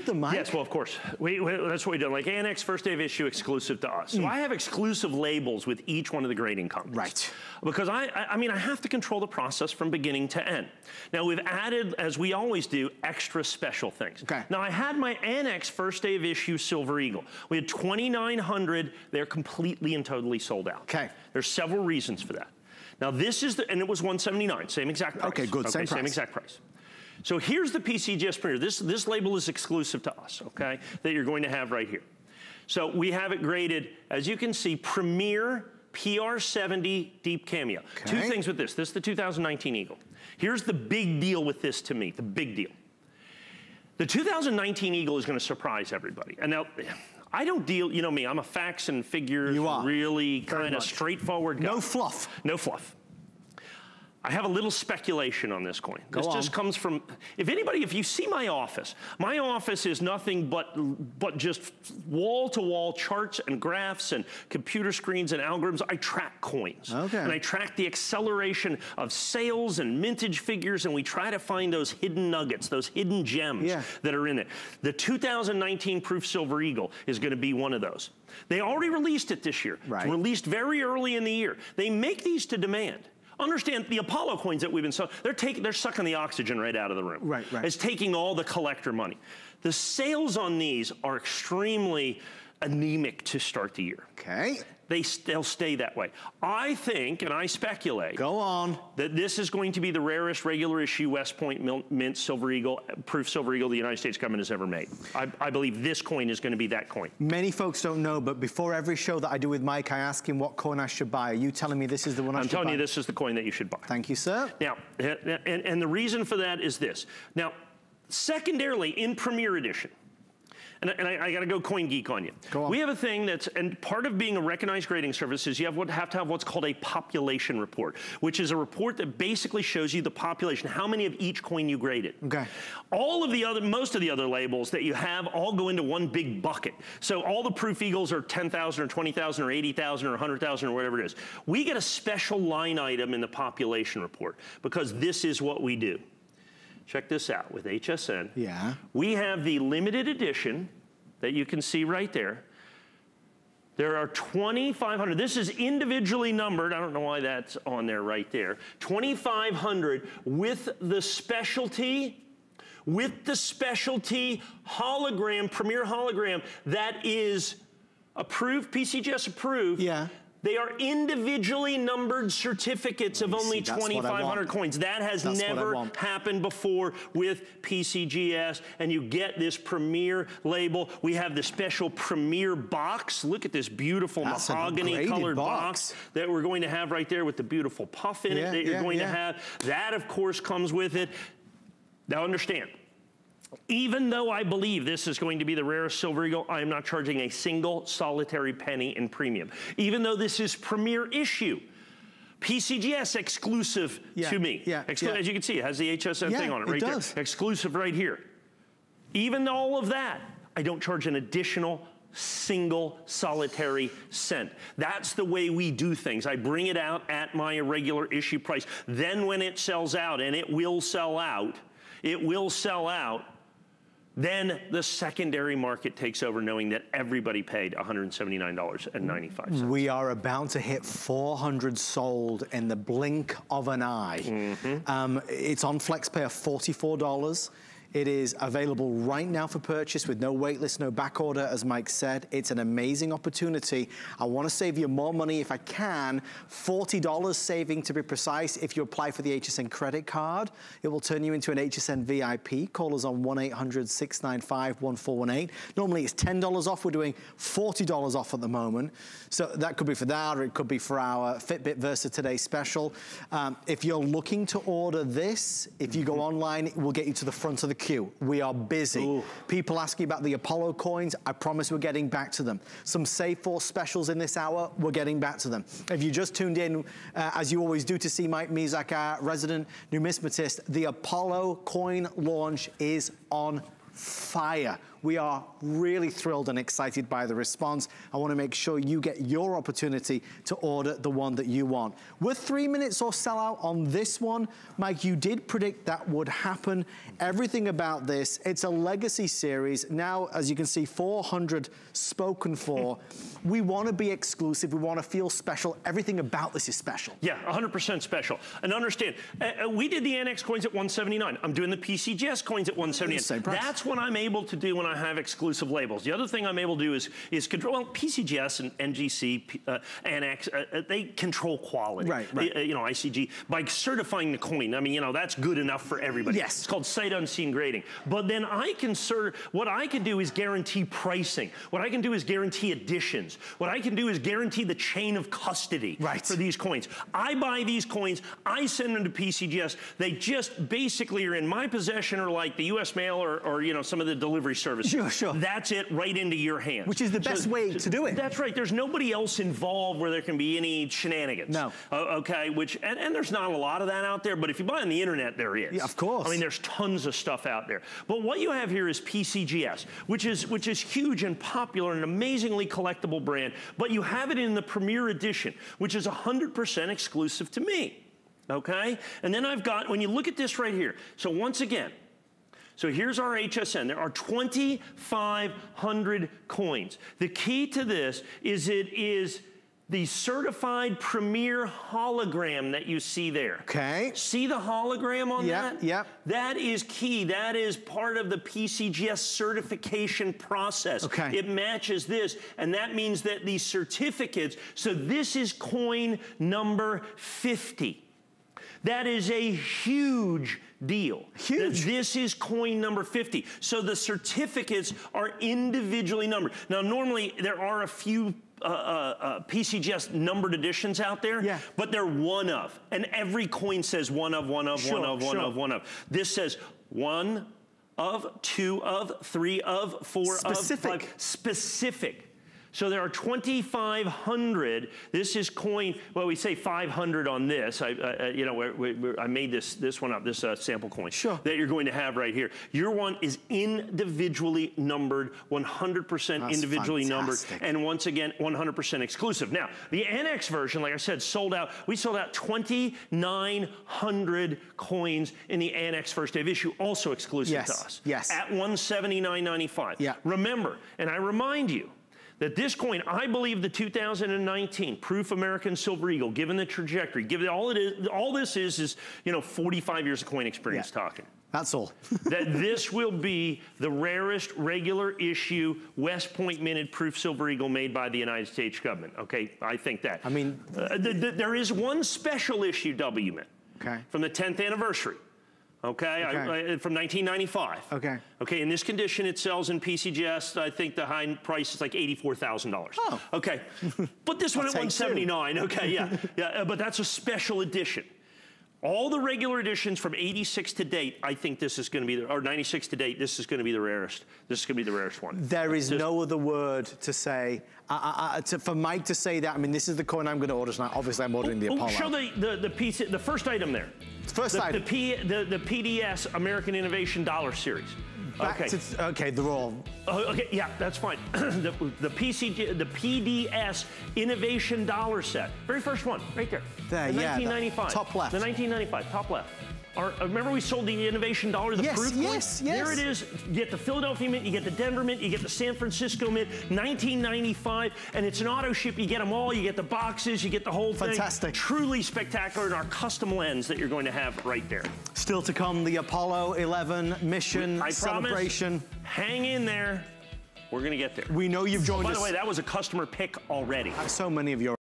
keep them, Mike. Yes, well, of course. That's what we do. Like Annex, first day of issue, exclusive to us. So I have exclusive labels with each one of the grading companies. Right. Because I mean, I have to control the process from beginning to end. Now, we've added, as we always do, extra special things. Okay. Now, I had my Annex first day of issue Silver Eagle. We had 2,900. They're completely and totally sold out. Okay. There's several reasons for that. Now, this is the, and it was $179, same exact price. Okay, good, same price. Same exact price. So here's the PCGS Premier. This label is exclusive to us, okay, that you're going to have right here. So we have it graded, as you can see, Premier PR70 Deep Cameo. Okay. Two things with this. This is the 2019 Eagle. Here's the big deal with this to me, the big deal. The 2019 Eagle is going to surprise everybody. And now, I don't deal, you know me, I'm a facts and figures, really kind of straightforward guy. No fluff. No fluff. I have a little speculation on this coin. This just comes from, if you see my office is nothing but just wall-to-wall charts and graphs and computer screens and algorithms. I track coins. Okay. And I track the acceleration of sales and mintage figures, and we try to find those hidden nuggets, those hidden gems that are in it. The 2019 Proof Silver Eagle is going to be one of those. They already released it this year. Right. It's released very early in the year. They make these to demand. Understand, the Apollo coins that we've been selling, they're sucking the oxygen right out of the room. Right. It's taking all the collector money. The sales on these are extremely anemic to start the year. Okay. They'll stay that way. I think, and I speculate, that this is going to be the rarest regular issue West Point Mint Silver Eagle, Proof Silver Eagle the United States government has ever made. I believe this coin is going to be that coin. Many folks don't know, but before every show that I do with Mike, I ask him what coin I should buy. Are you telling me this is the one I should buy? I'm telling you this is the coin that you should buy. Thank you, sir. Now, and the reason for that is this. Now, secondarily, in Premier Edition, and I got to go coin geek on you. Go on. We have a thing that's, and part of being a recognized grading service is you have to have what's called a population report, which is a report that basically shows you the population, how many of each coin you graded. Okay. Most of the other labels that you have all go into one big bucket. So all the Proof Eagles are 10,000 or 20,000 or 80,000 or 100,000 or whatever it is. We get a special line item in the population report because this is what we do. Check this out with HSN. Yeah. We have the limited edition that you can see right there. There are 2,500. This is individually numbered. I don't know why that's on there right there. 2,500 with the specialty hologram, Premier hologram that is approved, PCGS approved. Yeah. They are individually numbered certificates of only 2,500 coins. That has never happened before with PCGS, and you get this Premier label. We have the special Premier box. Look at this beautiful mahogany colored box that we're going to have right there with the beautiful puff in it that you're going to have. That, of course, comes with it. Now understand, even though I believe this is going to be the rarest Silver Eagle, I am not charging a single solitary penny in premium. Even though this is Premier issue, PCGS exclusive to me. As you can see, it has the HSN thing on it right there. Exclusive right here. Even all of that, I don't charge an additional single solitary cent. That's the way we do things. I bring it out at my regular issue price. Then when it sells out, and it will sell out, then the secondary market takes over, knowing that everybody paid $179.95. We are about to hit 400 sold in the blink of an eye. It's on FlexPay of $44. It is available right now for purchase with no wait list, no back order, as Mike said. It's an amazing opportunity. I want to save you more money if I can. $40 saving to be precise if you apply for the HSN credit card. It will turn you into an HSN VIP. Call us on 1-800-695-1418. Normally it's $10 off. We're doing $40 off at the moment. So that could be for that, or it could be for our Fitbit Versa Today special. If you're looking to order this, if you go online, it will get you to the front of the queue. We are busy. Ooh. People asking about the Apollo coins. I promise we're getting back to them. Some Save For specials in this hour. We're getting back to them. If you just tuned in, as you always do, to see Mike Mizak, our resident numismatist, the Apollo coin launch is on fire. We are really thrilled and excited by the response. I want to make sure you get your opportunity to order the one that you want. With 3 minutes or sell out on this one, Mike, you did predict that would happen. Everything about this, it's a legacy series. Now, as you can see, 400 spoken for. We want to be exclusive. We want to feel special. Everything about this is special. Yeah, 100% special. And understand, we did the NX coins at $179. I'm doing the PCGS coins at $179. Same price. That's what I'm able to do when I have exclusive labels. The other thing I'm able to do is control, well, PCGS and NGC, NX, they control quality. Right. You know, ICG, by certifying the coin. I mean, you know, that's good enough for everybody. Yes. It's called sight unseen grading. But then I can what I can do is guarantee pricing. What I can do is guarantee additions. What I can do is guarantee the chain of custody for these coins. I buy these coins, I send them to PCGS. They just basically are in my possession, or like the US mail or you know, some of the delivery services. Sure. That's it, right into your hands. Which is the best way to do it. That's right. There's nobody else involved where there can be any shenanigans. No. Okay, and there's not a lot of that out there, but if you buy on the internet, there is. Yeah, of course. I mean, there's tons of stuff out there. But what you have here is PCGS, which is huge and popular and an amazingly collectible brand, but you have it in the Premier Edition, which is 100% exclusive to me. Okay? And then I've got, when you look at this right here, so once again, so here's our HSN. There are 2,500 coins. The key to this is it is the certified Premier hologram that you see there. Okay. See the hologram on that? Yep. That is key. That is part of the PCGS certification process. Okay. It matches this, and that means that these certificates, so this is coin number 50. That is a huge deal. Huge. This is coin number 50. So the certificates are individually numbered. Now, normally there are a few PCGS numbered editions out there, but they're one of. And every coin says one of. This says one of, two of, three of, four of, five. Specific. So there are 2,500. This is coin, well, we say 500 on this. You know, I made this one up, this sample coin that you're going to have right here. Your one is individually numbered, 100% individually numbered, and once again, 100% exclusive. Now, the NX version, like I said, sold out. We sold out 2,900 coins in the NX first day of issue, also exclusive to us. Yes. At $179.95. Yeah. Remember, and I remind you, that this coin, I believe the 2019 Proof American Silver Eagle, given the trajectory, given all this is, you know, 45 years of coin experience talking. That's all. That this will be the rarest regular issue West Point minted Proof Silver Eagle made by the United States government. Okay, I think that. I mean, there is one special issue W mint from the 10th anniversary. Okay, from 1995. Okay, in this condition, it sells in PCGS. I think the high price is like $84,000. Oh. Okay, but this one at $179. Okay, yeah, but that's a special edition. All the regular editions from 86 to date, I think this is going to be, or 96 to date, this is going to be the rarest. This is going to be the rarest one. There is no other word to say. For Mike to say that, I mean, this is the coin I'm going to order tonight. Obviously, I'm ordering the Apollo. Show the first item there. First item. The PDS American Innovation Dollar Series. Okay, they're all. Okay, yeah, that's fine. the PDS Innovation Dollar Set. Very first one, right there. There, the 1995. Top left. The 1995, top left. Remember we sold the Innovation Dollar, the proof coin? Yes. There it is. You get the Philadelphia Mint, you get the Denver Mint, you get the San Francisco Mint, 1995, and it's an auto ship. You get them all, you get the boxes, you get the whole thing. Fantastic. Truly spectacular in our custom lens that you're going to have right there. Still to come, the Apollo 11 mission celebration. Hang in there. We're going to get there. We know you've joined us. By the way, that was a customer pick already. So many of your